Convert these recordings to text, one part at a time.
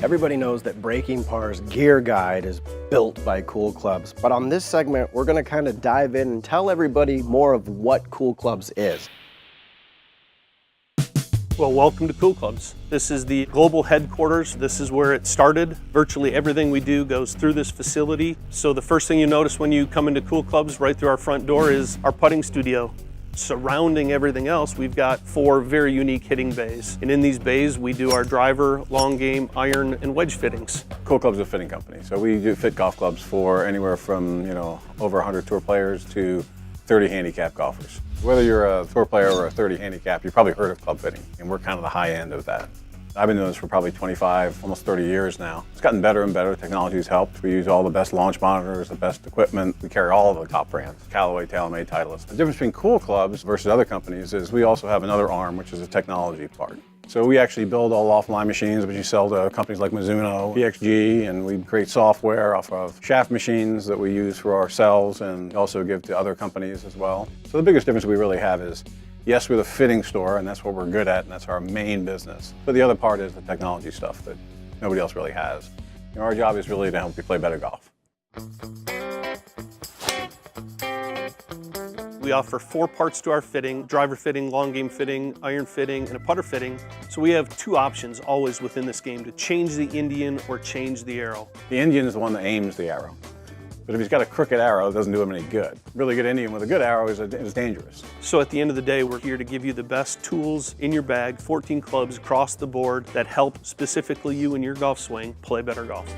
Everybody knows that Breaking Par's gear guide is built by Cool Clubs, but on this segment, we're gonna kind of dive in and tell everybody more of what Cool Clubs is. Well, welcome to Cool Clubs. This is the global headquarters. This is where it started. Virtually everything we do goes through this facility. So the first thing you notice when you come into Cool Clubs right through our front door is our putting studio. Surrounding everything else, we've got 4 very unique hitting bays. And in these bays, we do our driver, long game, iron, and wedge fittings. Cool Clubs is a fitting company. So we do fit golf clubs for anywhere from, over 100 tour players to 30 handicap golfers. Whether you're a tour player or a 30 handicap, you've probably heard of club fitting, and we're kind of the high end of that. I've been doing this for probably 25, almost 30 years now. It's gotten better and better. Technology's helped. We use all the best launch monitors, the best equipment. We carry all of the top brands, Callaway, TaylorMade, Titleist. The difference between Cool Clubs versus other companies is we also have another arm, which is a technology part. So we actually build all offline machines, which you sell to companies like Mizuno, PXG, and we create software off of shaft machines that we use for ourselves and also give to other companies as well. So the biggest difference we really have is, yes, we're the fitting store, and that's what we're good at, and that's our main business. But the other part is the technology stuff that nobody else really has. Our job is really to help you play better golf. We offer 4 parts to our fitting: driver fitting, long game fitting, iron fitting, and a putter fitting. So we have 2 options always within this game: to change the Indian or change the arrow. The Indian is the one that aims the arrow. But if he's got a crooked arrow, it doesn't do him any good. Really good Indian with a good arrow is dangerous. So at the end of the day, we're here to give you the best tools in your bag, 14 clubs across the board that help specifically you in your golf swing play better golf.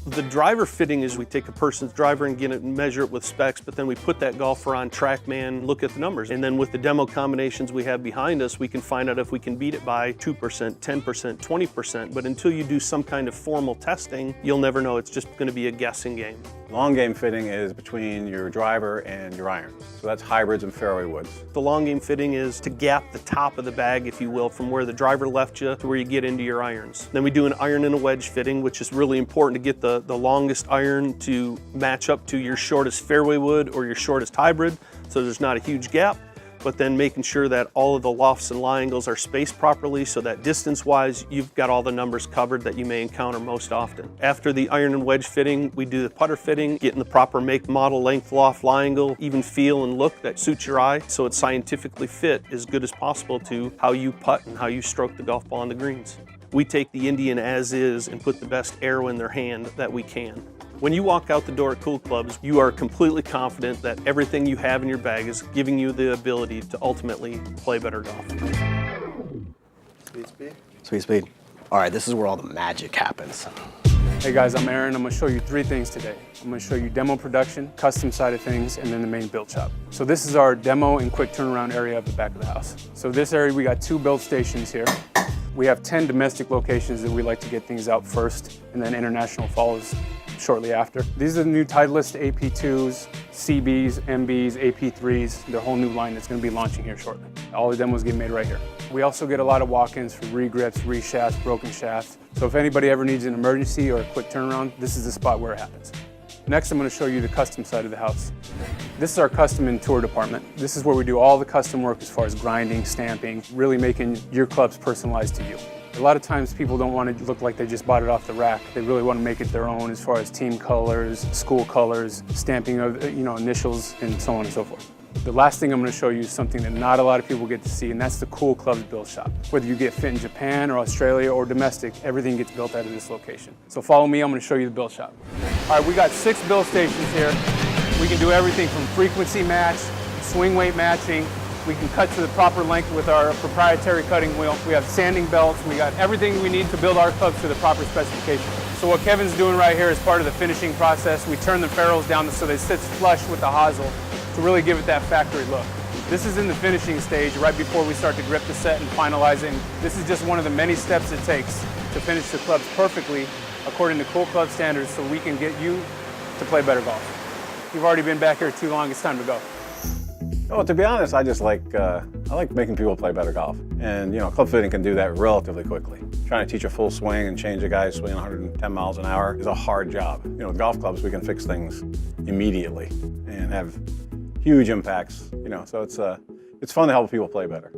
The driver fitting is we take a person's driver and get it and measure it with specs, but then we put that golfer on TrackMan, look at the numbers. And then with the demo combinations we have behind us, we can find out if we can beat it by 2%, 10%, 20%. But until you do some kind of formal testing, you'll never know. It's just gonna be a guessing game. Long game fitting is between your driver and your irons. So that's hybrids and fairway woods. The long game fitting is to gap the top of the bag, if you will, from where the driver left you to where you get into your irons. Then we do an iron and a wedge fitting, which is really important to get the longest iron to match up to your shortest fairway wood or your shortest hybrid, so there's not a huge gap. But then making sure that all of the lofts and lie angles are spaced properly so that distance-wise, you've got all the numbers covered that you may encounter most often. After the iron and wedge fitting, we do the putter fitting, getting the proper make, model, length, loft, lie angle, even feel and look that suits your eye, so it's scientifically fit as good as possible to how you putt and how you stroke the golf ball on the greens. We take the Indian as is and put the best arrow in their hand that we can. When you walk out the door at Cool Clubs, you are completely confident that everything you have in your bag is giving you the ability to ultimately play better golf. Sweet speed. Sweet speed. All right, this is where all the magic happens. Hey guys, I'm Aaron. I'm gonna show you 3 things today. I'm gonna show you demo production, custom side of things, and then the main build shop. So this is our demo and quick turnaround area of the back of the house. So this area, we got 2 build stations here. We have 10 domestic locations that we like to get things out first, and then international follows shortly after. These are the new Titleist AP2s, CBs, MBs, AP3s, their whole new line that's gonna be launching here shortly. All the demos get made right here. We also get a lot of walk-ins for re-grips, re-shafts, broken shafts. So if anybody ever needs an emergency or a quick turnaround, this is the spot where it happens. Next, I'm gonna show you the custom side of the house. This is our custom and tour department. This is where we do all the custom work as far as grinding, stamping, really making your clubs personalized to you. A lot of times people don't want to look like they just bought it off the rack. They really want to make it their own as far as team colors, school colors, stamping of initials, and so on and so forth. The last thing I'm going to show you is something that not a lot of people get to see, and that's the Cool Clubs build shop. Whether you get fit in Japan or Australia or domestic, everything gets built out of this location. So follow me, I'm going to show you the build shop. All right, we got 6 build stations here. We can do everything from frequency match, swing weight matching. We can cut to the proper length with our proprietary cutting wheel. We have sanding belts. We got everything we need to build our clubs to the proper specification. So what Kevin's doing right here is part of the finishing process. We turn the ferrules down so they sit flush with the hosel to really give it that factory look. This is in the finishing stage right before we start to grip the set and finalize it. And this is just one of the many steps it takes to finish the clubs perfectly according to Cool Club standards so we can get you to play better golf. You've already been back here too long, it's time to go. Well, to be honest, I like making people play better golf. And, club fitting can do that relatively quickly. Trying to teach a full swing and change a guy's swing 110 miles an hour is a hard job. With golf clubs, we can fix things immediately and have huge impacts, so it's fun to help people play better.